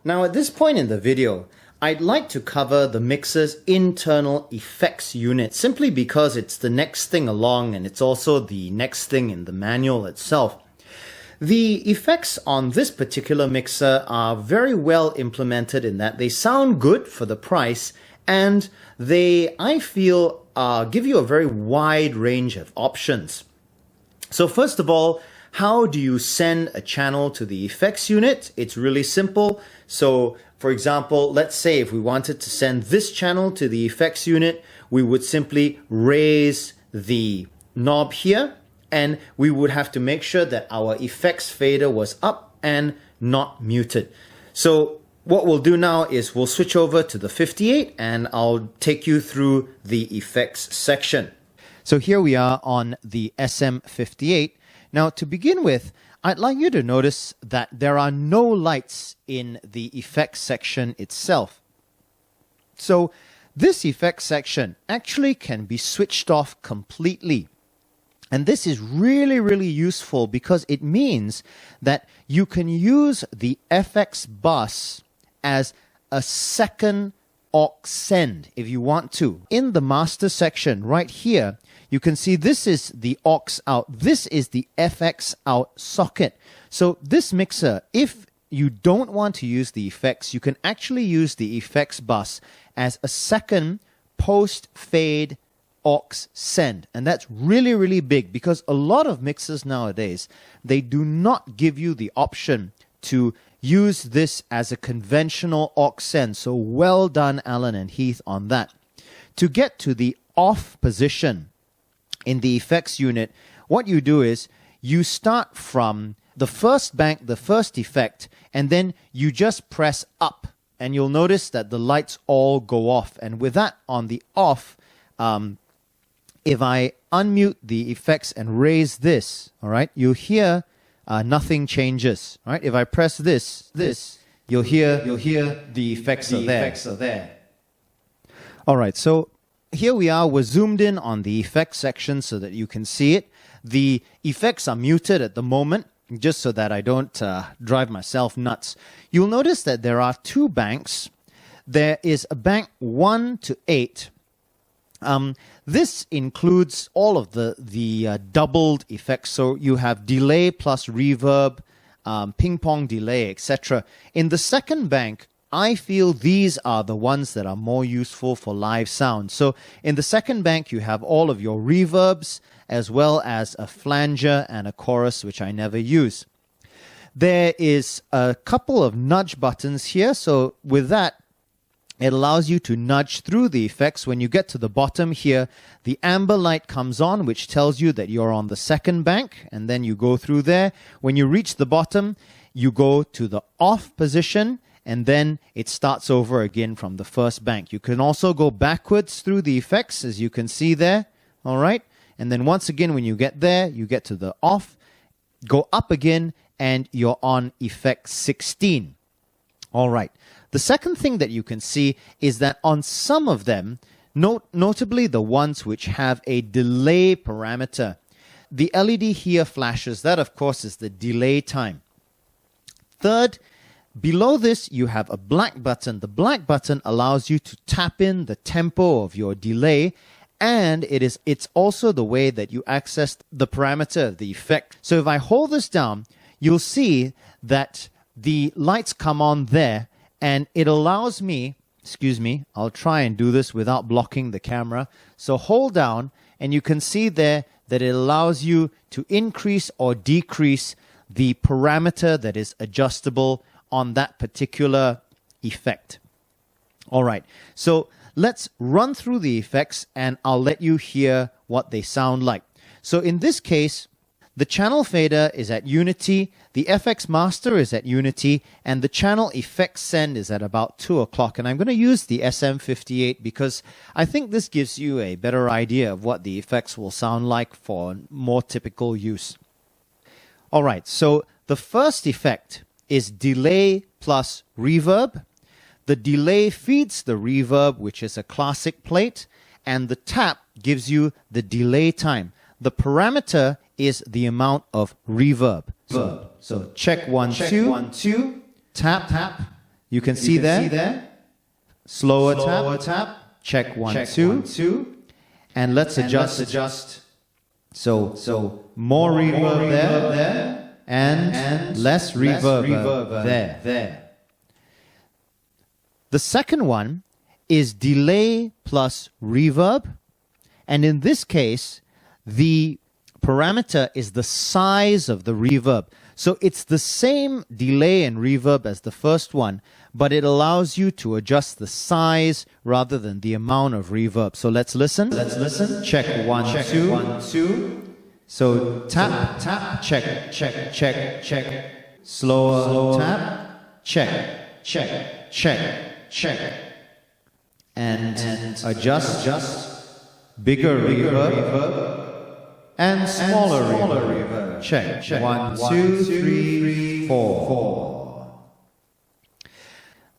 Now at this point in the video, I'd like to cover the mixer's internal effects unit simply because it's the next thing along and it's also the next thing in the manual itself. The effects on this particular mixer are very well implemented in that they sound good for the price and they, I feel, give you a very wide range of options. So first of all, how do you send a channel to the effects unit? It's really simple. So for example, let's say if we wanted to send this channel to the effects unit, we would simply raise the knob here and we would have to make sure that our effects fader was up and not muted. So what we'll do now is we'll switch over to the 58 and I'll take you through the effects section. So here we are on the SM58. Now to begin with, I'd like you to notice that there are no lights in the effects section itself. So this effects section actually can be switched off completely. And this is really useful because it means that you can use the FX bus as a second aux send if you want to. In the master section right here, you can see this is the aux out. This is the FX out socket. So this mixer, if you don't want to use the effects, you can actually use the effects bus as a second post-fade aux send. And that's really big because a lot of mixers nowadays, they do not give you the option to use this as a conventional aux send. So well done, Alan and Heath, on that. To get to the off position in the effects unit, what you do is you start from the first bank, the first effect, and then you just press up. And you'll notice that the lights all go off. And with that on the off, if I unmute the effects and raise this, all right, you'll hear nothing changes. All right, if I press this, you'll hear the effects are there. All right, so here we are. We're zoomed in on the effects section so that you can see it. The effects are muted at the moment, just so that I don't drive myself nuts. You'll notice that there are two banks. There is a bank 1 to 8. This includes all of the doubled effects. So you have delay plus reverb, ping pong delay, etc. In the second bank, I feel these are the ones that are more useful for live sound. So in the second bank, you have all of your reverbs, as well as a flanger and a chorus, which I never use. There is a couple of nudge buttons here. So with that, it allows you to nudge through the effects. When you get to the bottom here, the amber light comes on, which tells you that you're on the second bank, and then you go through there. When you reach the bottom, you go to the off position, and then it starts over again from the first bank. You can also go backwards through the effects, as you can see there. All right. And then once again, when you get there, you get to the off, go up again, and you're on effect 16. All right. The second thing that you can see is that on some of them, notably the ones which have a delay parameter, the LED here flashes. That, of course, is the delay time. Third, below this, you have a black button. The black button allows you to tap in the tempo of your delay, and it's also the way that you access the parameter of the effect. So if I hold this down, you'll see that the lights come on there, and it allows me, excuse me, I'll try and do this without blocking the camera. So hold down, and you can see there that it allows you to increase or decrease the parameter that is adjustable on that particular effect. All right, so let's run through the effects, and I'll let you hear what they sound like. So in this case, the channel fader is at unity, the FX master is at unity, and the channel effects send is at about 2 o'clock. And I'm going to use the SM58 because I think this gives you a better idea of what the effects will sound like for more typical use. All right, so the first effect is delay plus reverb. The delay feeds the reverb, which is a classic plate, and the tap gives you the delay time. The parameter is the amount of reverb. So check 1, 2, tap, You can see there. Slower tap. Check 1, 2. And let's adjust. So more reverb there and less reverb there. The second one is delay plus reverb. And in this case, the parameter is the size of the reverb. So it's the same delay and reverb as the first one, but it allows you to adjust the size rather than the amount of reverb. So let's listen. Check 1, 2. So tap, check. Slower tap, check. And adjust. Bigger reverb and smaller reverb. Check. 1, 2, 3, 4.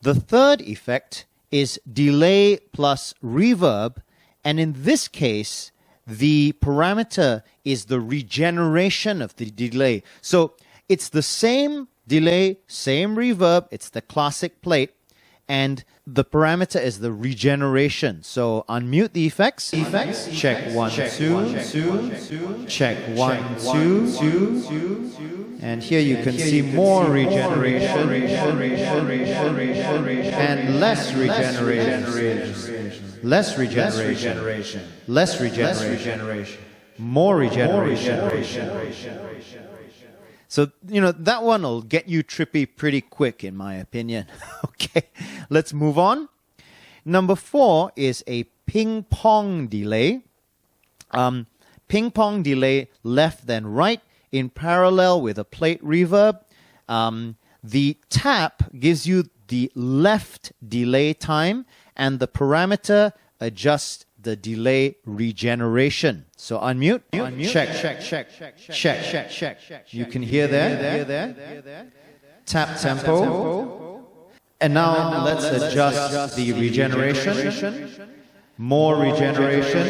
The third effect is delay plus reverb, and in this case, the parameter is the regeneration of the delay. So it's the same delay, same reverb, it's the classic plate, and the parameter is the regeneration. So unmute the effects. Check 1, 2. Check 1, 2. And here you can see more regeneration and less regeneration. Less regeneration. More regeneration. So, that one will get you trippy pretty quick, in my opinion. Okay, let's move on. Number 4 is a ping-pong delay. Ping-pong delay left then right in parallel with a plate reverb. The tap gives you the left delay time, and the parameter adjusts the delay regeneration. So unmute. Check. You can hear there. Tap tempo. And now let's adjust the regeneration. More regeneration.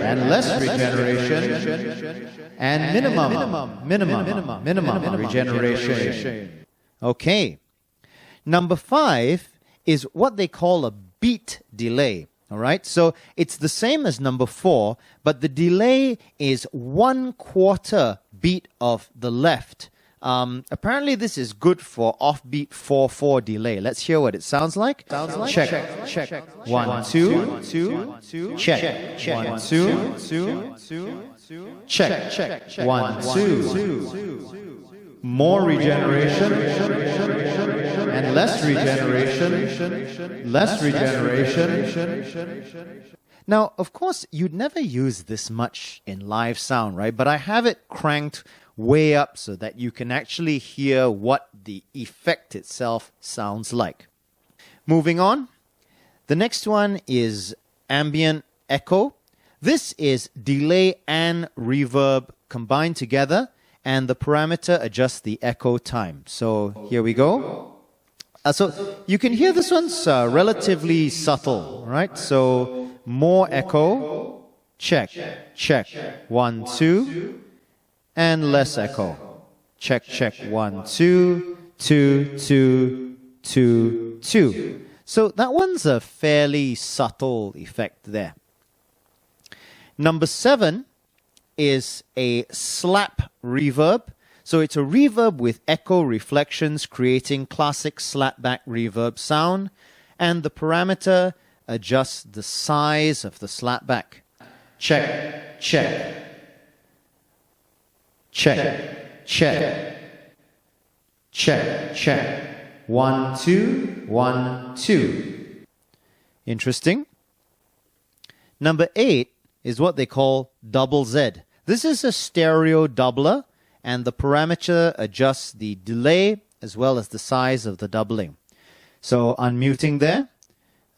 And less regeneration. And minimum regeneration. Okay. Number 5 is what they call a beat delay. All right, so it's the same as number 4, but the delay is 1/4 beat of the left. Apparently, this is good for offbeat 4/4 delay. Let's hear what it sounds like. Check. 1, 2. Check. 1, 2. Check. 1, 2. More regeneration and less regeneration. Now, of course, you'd never use this much in live sound, right? But I have it cranked way up so that you can actually hear what the effect itself sounds like. Moving on, the next one is ambient echo. This is delay and reverb combined together, and the parameter adjusts the echo time. So here we go. So you can hear this one's relatively subtle, right? So more echo, check. 1, 2, and less echo. Check. 1, 2, 2, 2, 2. So that one's a fairly subtle effect there. Number 7 is a slap reverb. So it's a reverb with echo reflections creating classic slapback reverb sound, and the parameter adjusts the size of the slapback. Check. 1, 2, 1, 2. Interesting. Number 8 is what they call double Z. This is a stereo doubler, and the parameter adjusts the delay as well as the size of the doubling. So unmuting there,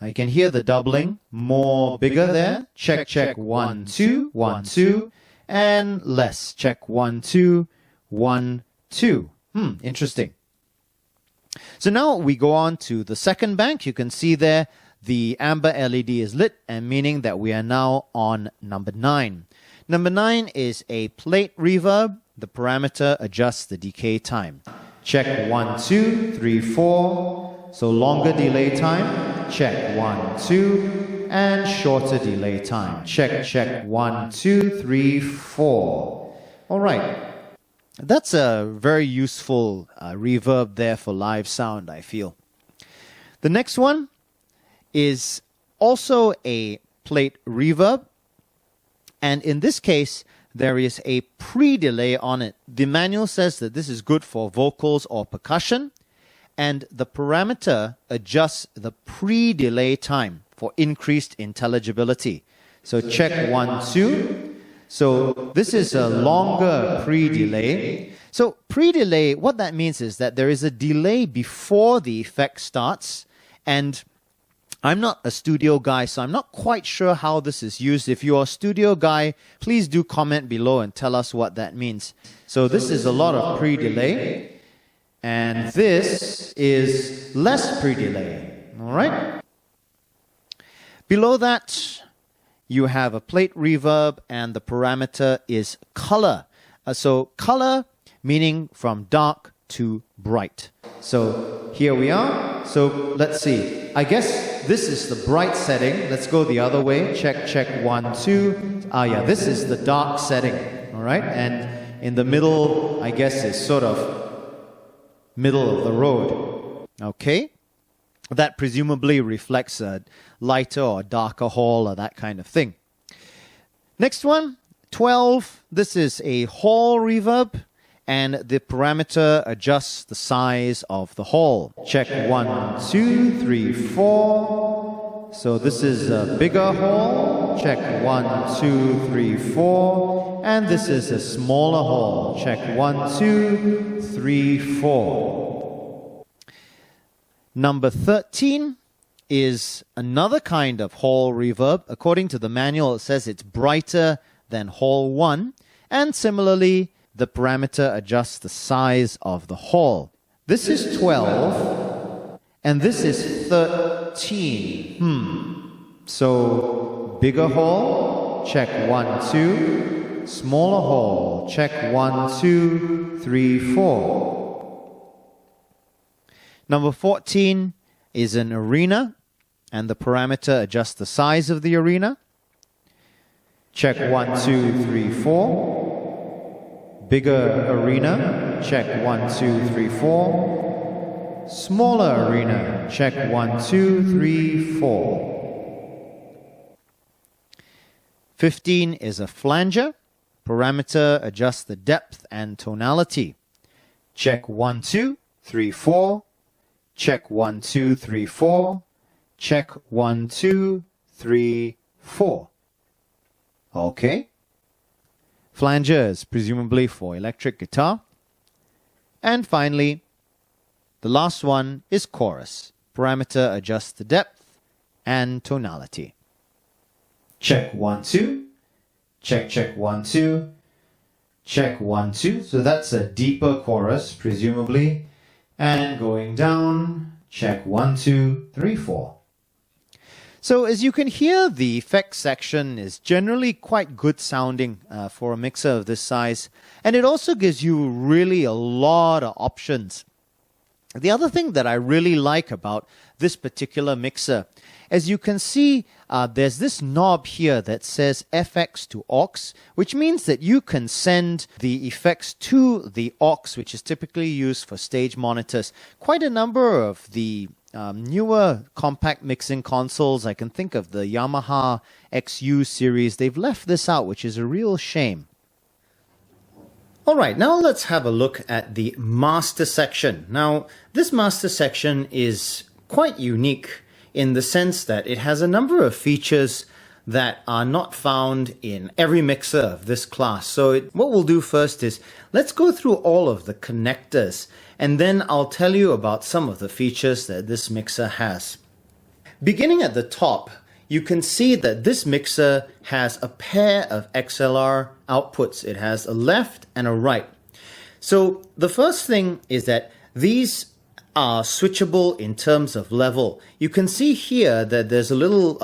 I can hear the doubling more bigger there. Check. 1, 2, 1, 2, and less. Check 1, 2, 1, 2. Interesting. So now we go on to the second bank. You can see there the amber LED is lit, and meaning that we are now on number 9. Number 9 is a plate reverb. The parameter adjusts the decay time. Check 1, 2, 3, 4. So longer delay time. Check 1, 2. And shorter delay time. Check, check 1, 2, 3, 4. All right. That's a very useful reverb there for live sound, I feel. The next one is also a plate reverb. And in this case, there is a pre-delay on it. The manual says that this is good for vocals or percussion. And the parameter adjusts the pre-delay time for increased intelligibility. So check 1, 2. So this is a longer pre-delay. So pre-delay, what that means is that there is a delay before the effect starts. And I'm not a studio guy, so I'm not quite sure how this is used. If you're a studio guy, please do comment below and tell us what that means. So this is a lot of pre-delay. And this is less pre-delay. All right? Below that, you have a plate reverb, and the parameter is color. So color meaning from dark to bright. So here we are. So let's see. I guess this is the bright setting. Let's go the other way. Check, check, 1, 2. Yeah, this is the dark setting. All right? And in the middle, I guess, is sort of middle of the road. Okay? That presumably reflects a lighter or darker hall or that kind of thing. Next one, 12. This is a hall reverb, and the parameter adjusts the size of the hall. Check 1, 2, 3, 4. So this is a bigger hall. Check 1, 2, 3, 4. And this is a smaller hall. Check 1, 2, 3, 4. Number 13 is another kind of hall reverb. According to the manual, it says it's brighter than hall 1. And similarly, the parameter adjusts the size of the hall. This is 12, and this is 13. So, bigger hall, check 1, 2. Smaller hall, check 1, 2, 3, 4. Number 14 is an arena, and the parameter adjusts the size of the arena. Check 1, 2, 3, 4. Bigger arena, check 1, 2, 3, 4. Smaller arena, check 1, 2, 3, 4. 15 is a flanger. Parameter adjusts the depth and tonality. Check 1, 2, 3, 4. Check 1, 2, 3, 4. Check 1, 2, 3, 4. Okay. Flanger is presumably for electric guitar. And finally, the last one is chorus. Parameter adjusts the depth and tonality. Check 1, 2. Check, check 1, 2. Check 1, 2. So that's a deeper chorus, presumably. And going down, check 1, 2, 3, 4. So as you can hear, the effects section is generally quite good sounding for a mixer of this size. And it also gives you really a lot of options. The other thing that I really like about this particular mixer, as you can see, there's this knob here that says FX to AUX, which means that you can send the effects to the AUX, which is typically used for stage monitors. Quite a number of the newer compact mixing consoles, I can think of the Yamaha XU series, they've left this out, which is a real shame. Alright, now let's have a look at the master section. Now, this master section is quite unique in the sense that it has a number of features that are not found in every mixer of this class. So what we'll do first is let's go through all of the connectors, and then I'll tell you about some of the features that this mixer has. Beginning at the top, you can see that this mixer has a pair of XLR outputs. It has a left and a right. So the first thing is that these are switchable in terms of level. You can see here that there's a little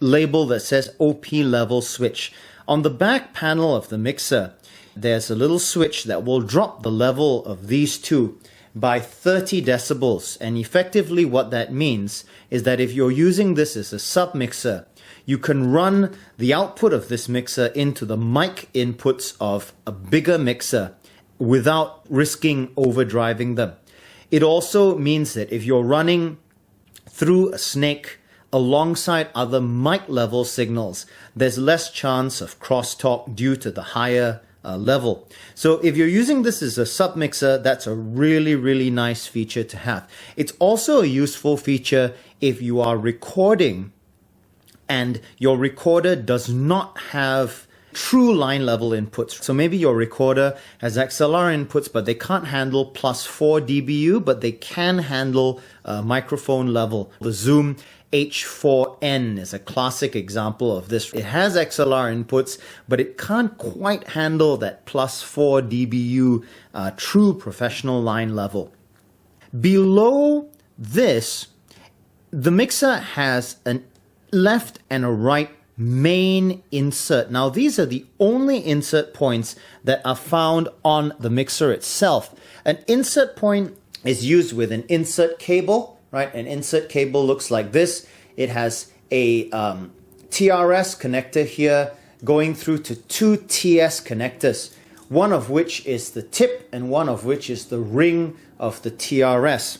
label that says OP level switch. On the back panel of the mixer, there's a little switch that will drop the level of these two by 30 decibels. And effectively what that means is that if you're using this as a sub-mixer, you can run the output of this mixer into the mic inputs of a bigger mixer without risking overdriving them. It also means that if you're running through a snake alongside other mic level signals, there's less chance of crosstalk due to the higher level. So if you're using this as a sub-mixer, that's a really, really nice feature to have. It's also a useful feature if you are recording and your recorder does not have true line level inputs. So maybe your recorder has XLR inputs, but they can't handle +4 dBu, but they can handle microphone level. The Zoom H4n is a classic example of this. It has XLR inputs, but it can't quite handle that +4 dBu true professional line level. Below this, the mixer has an left and a right main insert. Now these are the only insert points that are found on the mixer itself. An insert point is used with an insert cable, right? An insert cable looks like this. It has a TRS connector here going through to two TS connectors, one of which is the tip and one of which is the ring of the TRS.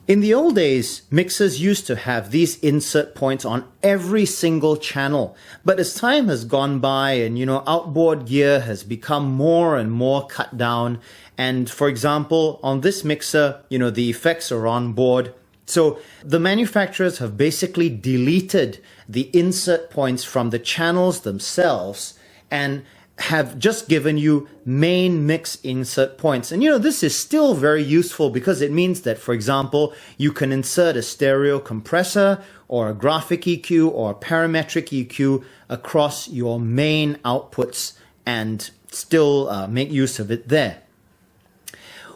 In the old days, mixers used to have these insert points on every single channel. But as time has gone by and, outboard gear has become more and more cut down. And for example, on this mixer, the effects are on board. So the manufacturers have basically deleted the insert points from the channels themselves and have just given you main mix insert points. And this is still very useful because it means that, for example, you can insert a stereo compressor or a graphic EQ or a parametric EQ across your main outputs and still make use of it there.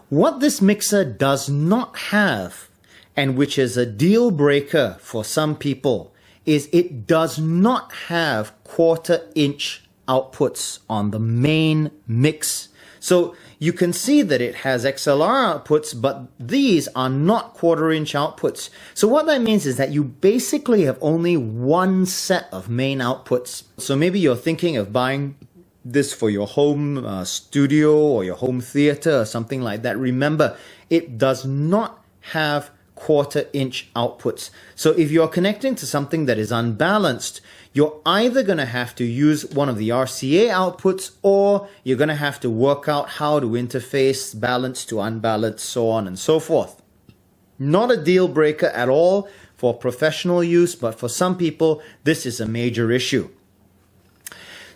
What this mixer does not have, and which is a deal breaker for some people, is it does not have 1/4 inch outputs on the main mix. So you can see that it has XLR outputs, but these are not 1/4 inch outputs. So what that means is that you basically have only one set of main outputs. So maybe you're thinking of buying this for your home studio or your home theater or something like that. Remember, it does not have 1/4 inch outputs. So if you're connecting to something that is unbalanced, you're either going to have to use one of the RCA outputs or you're going to have to work out how to interface balance to unbalanced, so on and so forth. Not a deal breaker at all for professional use, but for some people, this is a major issue.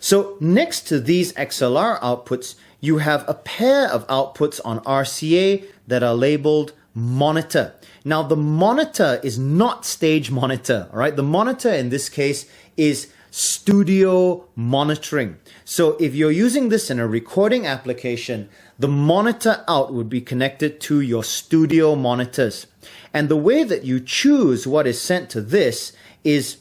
So next to these XLR outputs, you have a pair of outputs on RCA that are labeled monitor. Now the monitor is not stage monitor, all right? The monitor in this case is studio monitoring. So if you're using this in a recording application, the monitor out would be connected to your studio monitors. And the way that you choose what is sent to this is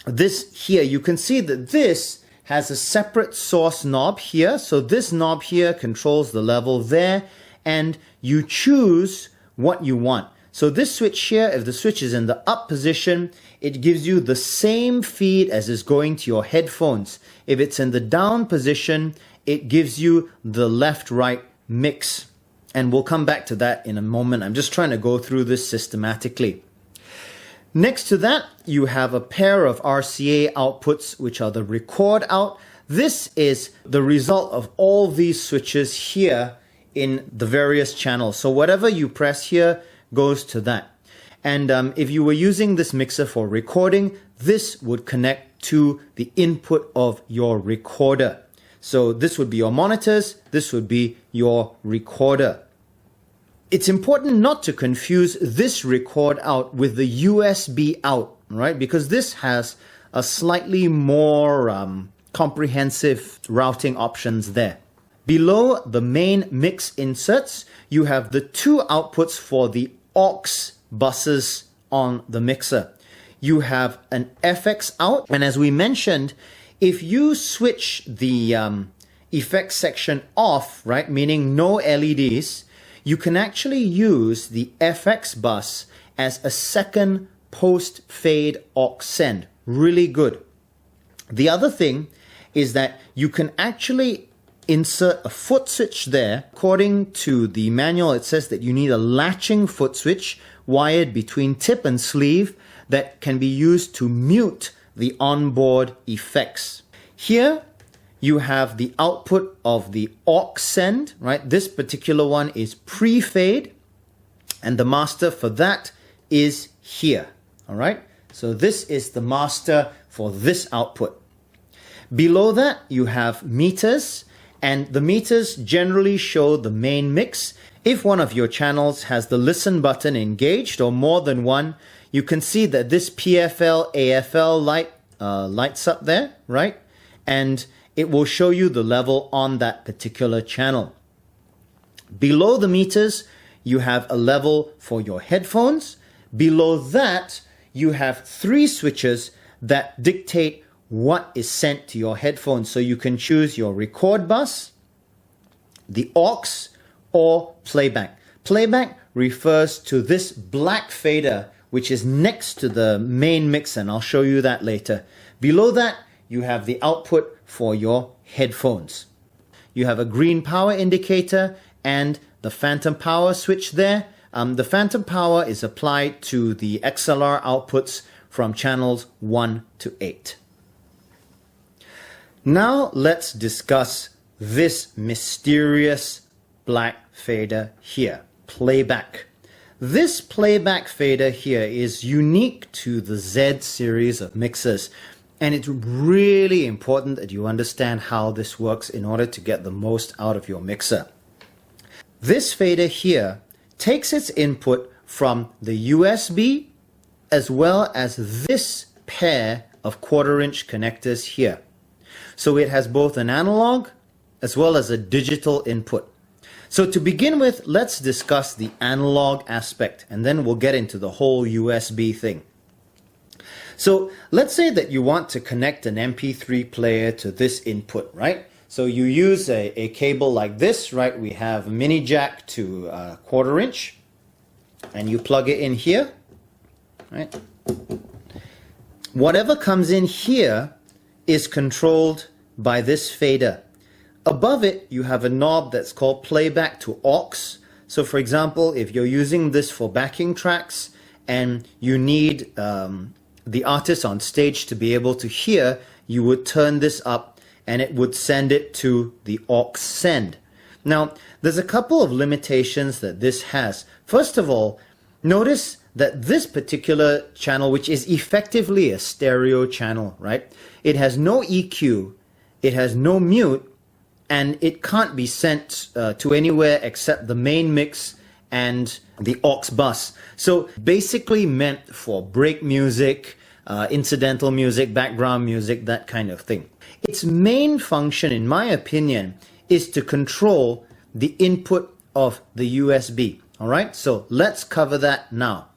this here. You can see that this has a separate source knob here. So this knob here controls the level there, and you choose what you want. So this switch here, if the switch is in the up position, it gives you the same feed as is going to your headphones. If it's in the down position, it gives you the left-right mix. And we'll come back to that in a moment. I'm just trying to go through this systematically. Next to that, you have a pair of RCA outputs, which are the record out. This is the result of all these switches here in the various channels. So whatever you press here goes to that. And if you were using this mixer for recording, this would connect to the input of your recorder. So this would be your monitors, this would be your recorder. It's important not to confuse this record out with the USB out, right? Because this has a slightly more comprehensive routing options there. Below the main mix inserts, you have the two outputs for the AUX buses on the mixer. You have an FX out, and as we mentioned, if you switch the effects section off, right, meaning no LEDs, you can actually use the FX bus as a second post-fade aux send. Really good. The other thing is that you can actually insert a foot switch there. According to the manual, it says that you need a latching foot switch wired between tip and sleeve that can be used to mute the onboard effects. Here you have the output of the aux send, right? This particular one is pre-fade, and the master for that is here, all right? So this is the master for this output. Below that, you have meters, and the meters generally show the main mix. If one of your channels has the listen button engaged, or more than one, you can see that this PFL, AFL light lights up there, right? And it will show you the level on that particular channel. Below the meters, you have a level for your headphones. Below that, you have 3 switches that dictate what is sent to your headphones. So you can choose your record bus, the aux, or playback. Playback refers to this black fader, which is next to the main mix, and I'll show you that later. Below that, you have the output for your headphones. You have a green power indicator and the phantom power switch there. The phantom power is applied to the XLR outputs from channels 1 to 8. Now let's discuss this mysterious black fader here, playback. This playback fader here is unique to the Z series of mixers, and it's really important that you understand how this works in order to get the most out of your mixer. This fader here takes its input from the USB as well as this pair of 1/4-inch connectors here. So it has both an analog as well as a digital input. So to begin with, let's discuss the analog aspect, and then we'll get into the whole USB thing. So let's say that you want to connect an MP3 player to this input, right? So you use a cable like this, right? We have a mini jack to 1/4-inch, and you plug it in here, right? Whatever comes in here is controlled by this fader. Above it, you have a knob that's called playback to aux. So for example, if you're using this for backing tracks and you need the artist on stage to be able to hear, you would turn this up and it would send it to the aux send. Now, there's a couple of limitations that this has. First of all, notice that this particular channel, which is effectively a stereo channel, right? It has no EQ, it has no mute, and it can't be sent to anywhere except the main mix and the aux bus. So basically meant for break music, incidental music, background music, that kind of thing. Its main function, in my opinion, is to control the input of the USB. All right, so let's cover that now.